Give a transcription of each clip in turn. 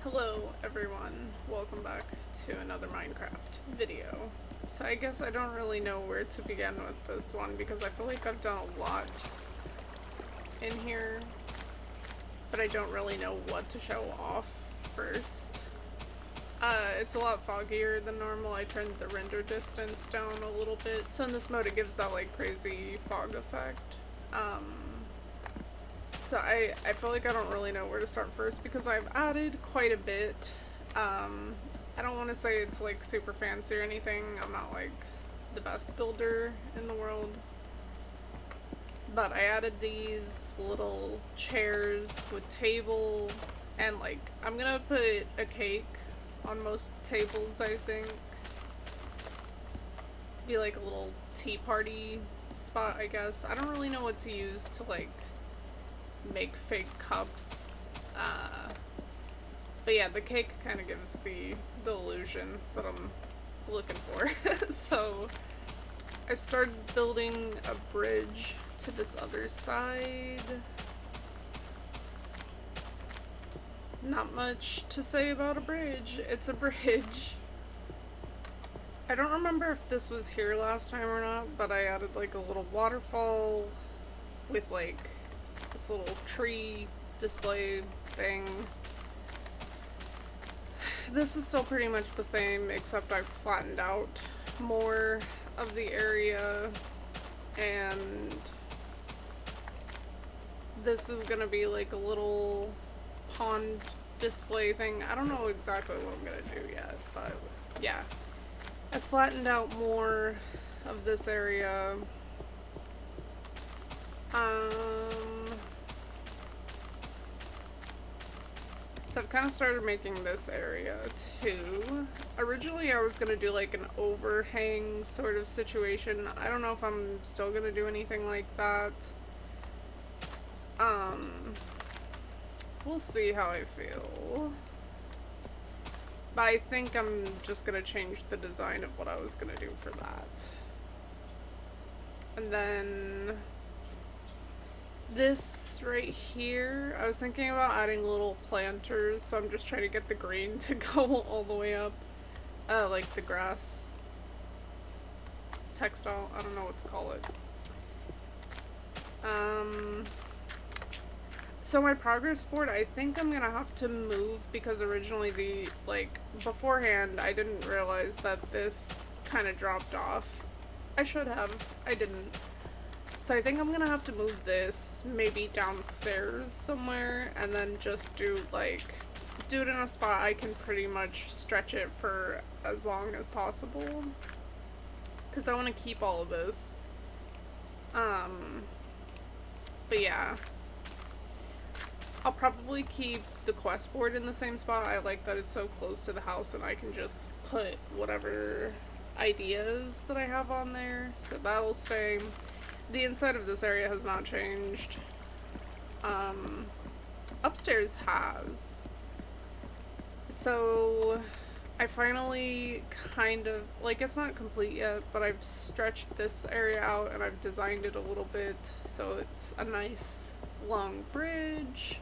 Hello everyone, welcome back to another Minecraft video. So I guess I don't really know where to begin with this one because I feel like I've done a lot in here, but I don't really know what to show off first. It's a lot foggier than normal. I turned the render distance down a little bit, so in this mode it gives that like crazy fog effect. So I feel like I don't really know where to start first because I've added quite a bit. I don't want to say it's like super fancy or anything. I'm not like the best builder in the world. But I added these little chairs with table and like I'm gonna put a cake on most tables, I think. To be like a little tea party spot, I guess. I don't really know what to use to like make fake cups, but yeah, the cake kind of gives the illusion that I'm looking for. So I started building a bridge to this other side. Not much to say about a bridge. It's a bridge. I don't remember if this was here last time or not, but I added like a little waterfall with like this little tree display thing. This is still pretty much the same, except I've flattened out more of the area, and this is gonna be like a little pond display thing. I don't know exactly what I'm gonna do yet, but yeah. I flattened out more of this area. So I've kind of started making this area too. Originally I was going to do like an overhang sort of situation. I don't know if I'm still going to do anything like that. We'll see how I feel. But I think I'm just going to change the design of what I was going to do for that. And then this right here, I was thinking about adding little planters, so I'm just trying to get the green to go all the way up. Like the grass textile, I don't know what to call it. So my progress board, I think I'm gonna have to move because originally beforehand, I didn't realize that this kind of dropped off. I should have, I didn't. So I think I'm gonna have to move this maybe downstairs somewhere and then just do it in a spot I can pretty much stretch it for as long as possible. Because I want to keep all of this. But yeah. I'll probably keep the quest board in the same spot. I like that it's so close to the house and I can just put whatever ideas that I have on there. So that'll stay. The inside of this area has not changed. Upstairs has. So I finally kind of, like, it's not complete yet, but I've stretched this area out and I've designed it a little bit so it's a nice long bridge.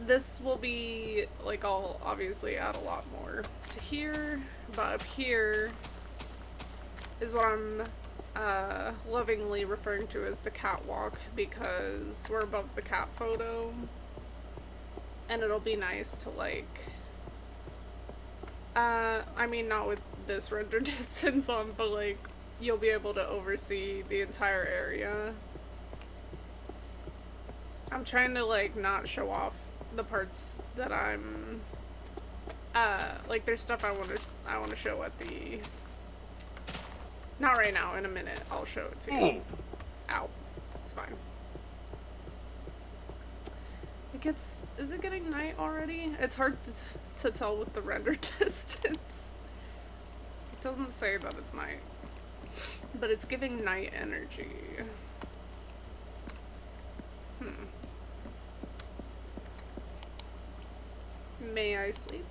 This will be, like, I'll obviously add a lot more to here, but up here is what I'm lovingly referring to as the catwalk because we're above the cat photo, and it'll be nice to like, I mean not with this render distance on, but like you'll be able to oversee the entire area. I'm trying to like not show off the parts that I'm like there's stuff I want to show at the, not right now, in a minute I'll show it to you. Ow. It's fine. Is it getting night already? It's hard to tell with the render distance. It doesn't say that it's night, but it's giving night energy. May I sleep?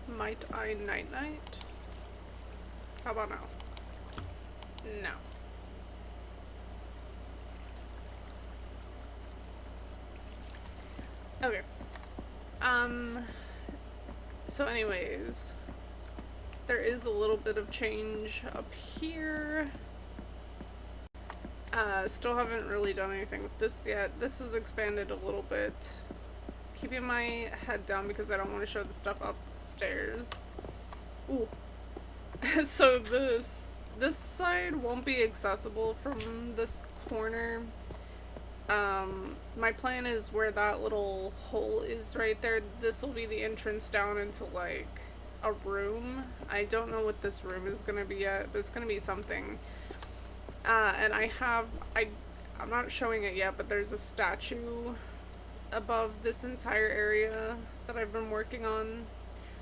Might I night-night? How about now? No. Okay. Um, so anyways, there is a little bit of change up here. Still haven't really done anything with this yet. This has expanded a little bit. Keeping my head down because I don't want to show the stuff upstairs. Ooh. So this side won't be accessible from this corner. My plan is where that little hole is right there. This will be the entrance down into like a room. I don't know what this room is gonna be yet, but it's gonna be something. And I'm not showing it yet, but there's a statue above this entire area that I've been working on.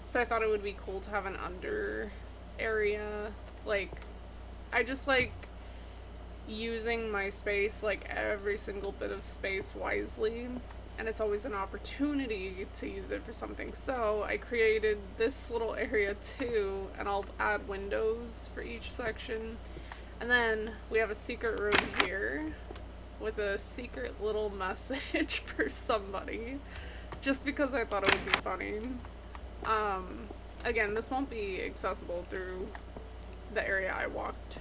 So I thought it would be cool to have an under area. Like, I just like using my space, like every single bit of space wisely. And it's always an opportunity to use it for something. So I created this little area too, and I'll add windows for each section. And then we have a secret room here with a secret little message for somebody, just because I thought it would be funny. Again, this won't be accessible through the area I walked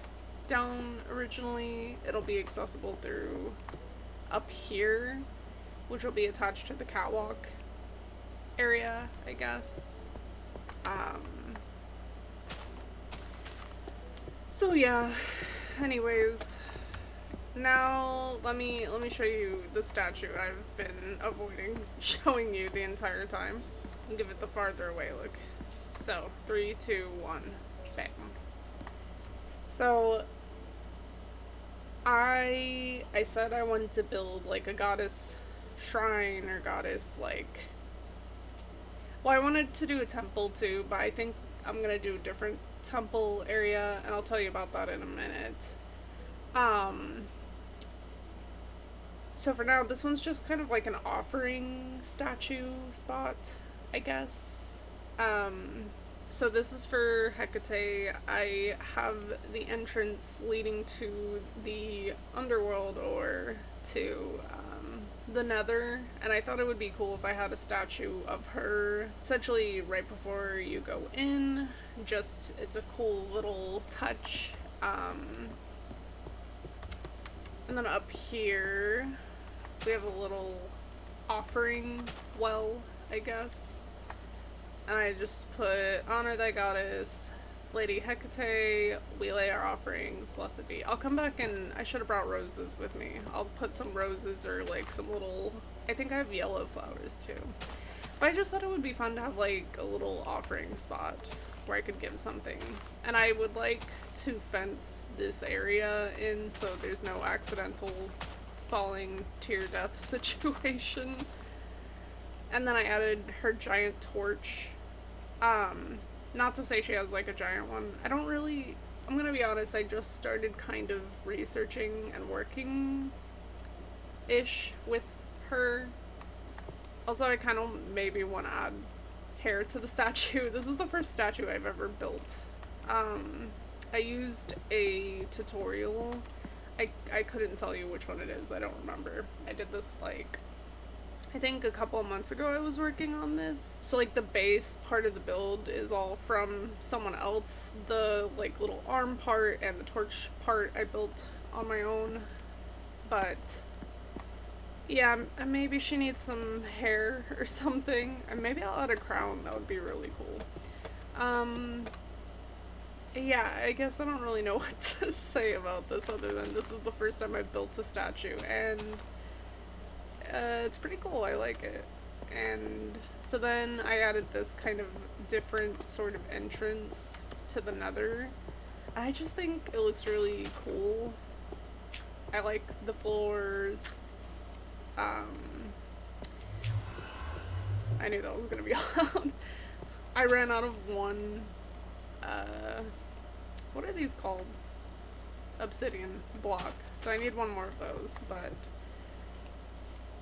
down originally. It'll be accessible through up here, which will be attached to the catwalk area, I guess. So yeah, anyways, now let me show you the statue I've been avoiding showing you the entire time. And give it the farther away look. So 3, 2, 1, bam. So I said I wanted to build like a goddess shrine or goddess like, well, I wanted to do a temple too, but I think I'm gonna do a different temple area, and I'll tell you about that in a minute. So for now, this one's just kind of like an offering statue spot, I guess. So this is for Hecate. I have the entrance leading to the underworld or to the nether, and I thought it would be cool if I had a statue of her essentially right before you go in. Just, it's a cool little touch. And then up here we have a little offering well, I guess. And I just put, honor thy goddess, Lady Hecate, we lay our offerings, blessed be. I'll come back and I should have brought roses with me. I'll put some roses or like some little, I think I have yellow flowers too. But I just thought it would be fun to have like a little offering spot where I could give something. And I would like to fence this area in so there's no accidental falling to your death situation. And then I added her giant torch. Not to say she has like a giant one. I'm gonna be honest, I just started kind of researching and working-ish with her. Also, I kind of maybe want to add hair to the statue. This is the first statue I've ever built. I used a tutorial. I couldn't tell you which one it is, I don't remember. I did this like, I think a couple of months ago I was working on this. So like the base part of the build is all from someone else. The like little arm part and the torch part I built on my own. But yeah, maybe she needs some hair or something. And maybe I'll add a crown, that would be really cool. Yeah, I guess I don't really know what to say about this other than this is the first time I've built a statue, and it's pretty cool, I like it. And so then I added this kind of different sort of entrance to the nether. And I just think it looks really cool. I like the floors. I knew that was gonna be loud. I ran out of one, what are these called? Obsidian block. So I need one more of those, but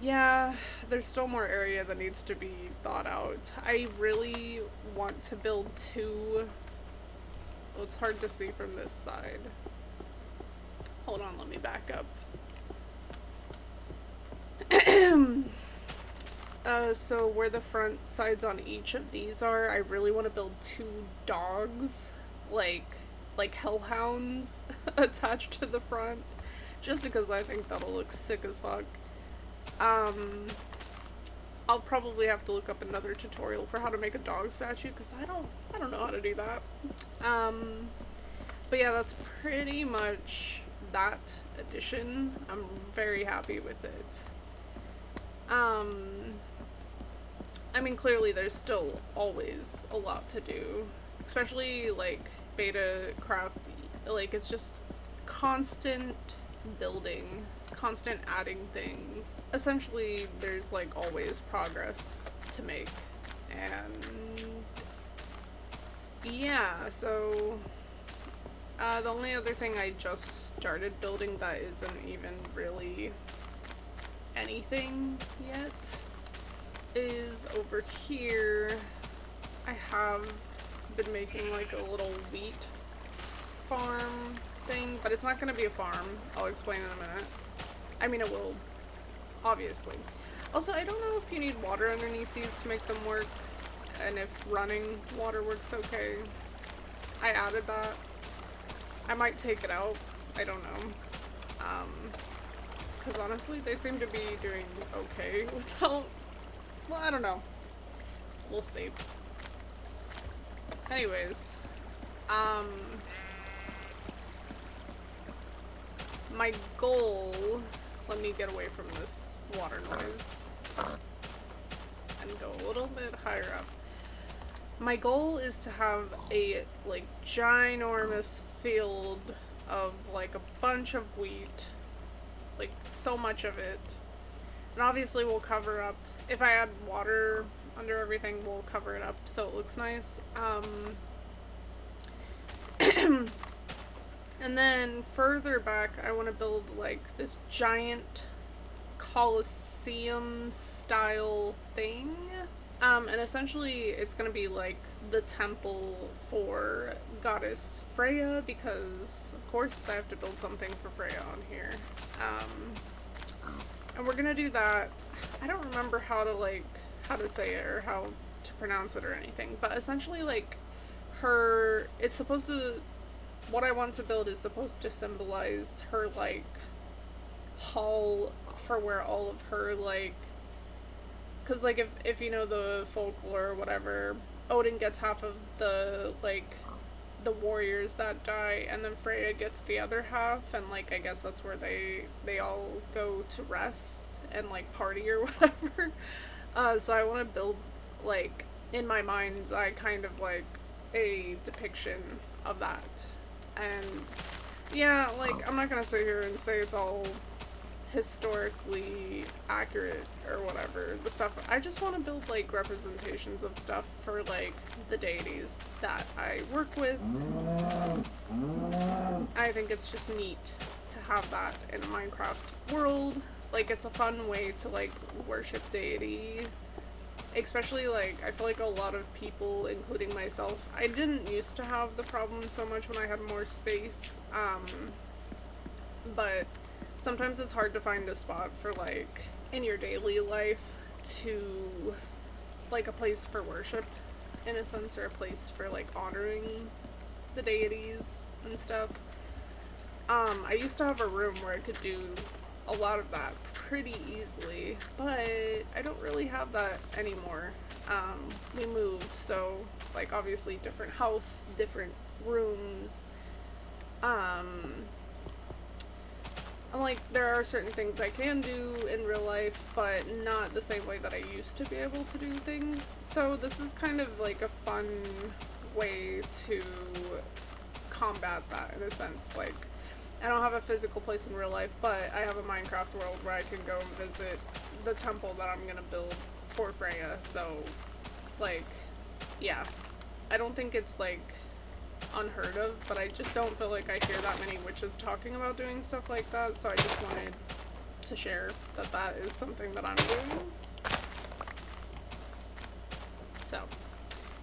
yeah, there's still more area that needs to be thought out. I really want to build two. Oh, it's hard to see from this side. Hold on, let me back up. So where the front sides on each of these are, I really want to build two dogs, like hellhounds attached to the front, just because I think that'll look sick as fuck. Um, I'll probably have to look up another tutorial for how to make a dog statue because I don't know how to do that. Um, but yeah, that's pretty much that edition. I'm very happy with it. Um, I mean, clearly there's still always a lot to do, especially like Betacraft. Like it's just constant building, constant adding things. Essentially, there's like always progress to make, and yeah. So the only other thing I just started building that isn't even really anything yet is over here. I have been making like a little wheat farm thing, but it's not going to be a farm. I'll explain in a minute. I mean, it will, obviously. Also, I don't know if you need water underneath these to make them work, and if running water works okay. I added that. I might take it out. I don't know. Because honestly, they seem to be doing okay without... Well, I don't know. We'll see. Anyways, my goal, let me get away from this water noise and go a little bit higher up. My goal is to have a like ginormous field of like a bunch of wheat, like so much of it. And obviously we'll cover up, if I add water under everything, we'll cover it up so it looks nice. And then further back, I want to build like this giant Colosseum style thing. And essentially it's going to be like the temple for goddess Freya, because of course I have to build something for Freya on here. And we're going to do that. I don't remember how to say it or how to pronounce it or anything, but essentially like it's supposed to, what I want to build is supposed to symbolize her like hall for where all of her like, because like if you know the folklore or whatever, Odin gets half of the like the warriors that die, and then Freya gets the other half, and like I guess that's where they all go to rest and like party or whatever. So I want to build like in my mind's eye kind of like a depiction of that. And yeah, like I'm not gonna sit here and say it's all historically accurate or whatever, the stuff. I just want to build like representations of stuff for like the deities that I work with. I think it's just neat to have that in a Minecraft world. Like it's a fun way to like worship deity. Especially like I feel like a lot of people, including myself, I didn't used to have the problem so much when I had more space. But sometimes it's hard to find a spot for like in your daily life to like a place for worship in a sense, or a place for like honoring the deities and stuff. I used to have a room where I could do a lot of that pretty easily, but I don't really have that anymore. We moved, so like obviously different house, different rooms. And like there are certain things I can do in real life, but not the same way that I used to be able to do things. So this is kind of like a fun way to combat that in a sense. Like I don't have a physical place in real life, but I have a Minecraft world where I can go and visit the temple that I'm gonna build for Freya. So like yeah, I don't think it's like unheard of, but I just don't feel like I hear that many witches talking about doing stuff like that, so I just wanted to share that that is something that I'm doing. So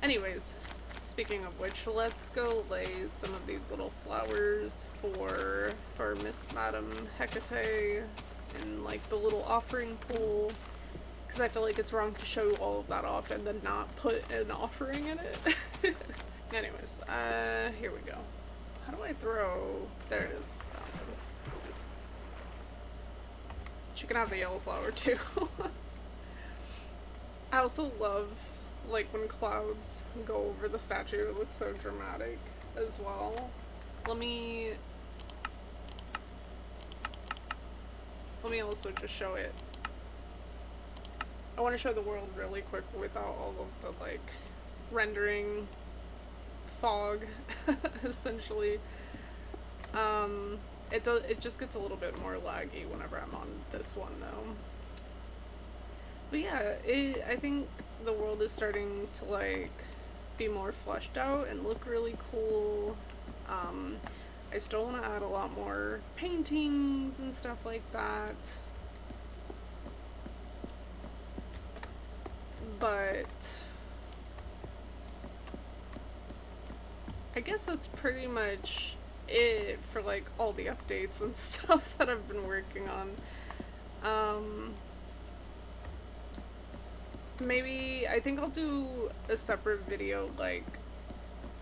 anyways, speaking of which, let's go lay some of these little flowers for Miss Madam Hecate in like the little offering pool, because I feel like it's wrong to show all of that off and then not put an offering in it. Anyways, here we go. How do I throw? There it is. That one. She can have the yellow flower too. I also love, like, when clouds go over the statue. It looks so dramatic as well. Let me also just show it. I want to show the world really quick without all of the, like, rendering fog, essentially. It just gets a little bit more laggy whenever I'm on this one, though. But yeah, I think the world is starting to, like, be more fleshed out and look really cool. I still want to add a lot more paintings and stuff like that. But I guess that's pretty much it for, like, all the updates and stuff that I've been working on. Maybe, I think I'll do a separate video, like,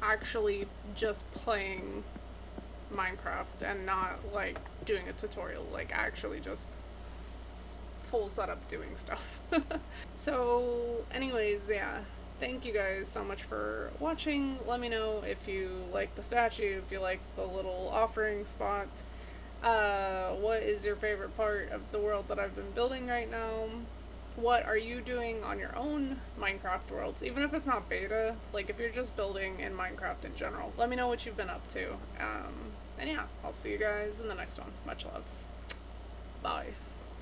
actually just playing Minecraft and not, like, doing a tutorial, like, actually just full setup doing stuff. So, anyways, yeah. Thank you guys so much for watching. Let me know if you like the statue, if you like the little offering spot. What is your favorite part of the world that I've been building right now? What are you doing on your own Minecraft worlds? Even if it's not beta, like if you're just building in Minecraft in general, let me know what you've been up to. And yeah, I'll see you guys in the next one. Much love. Bye.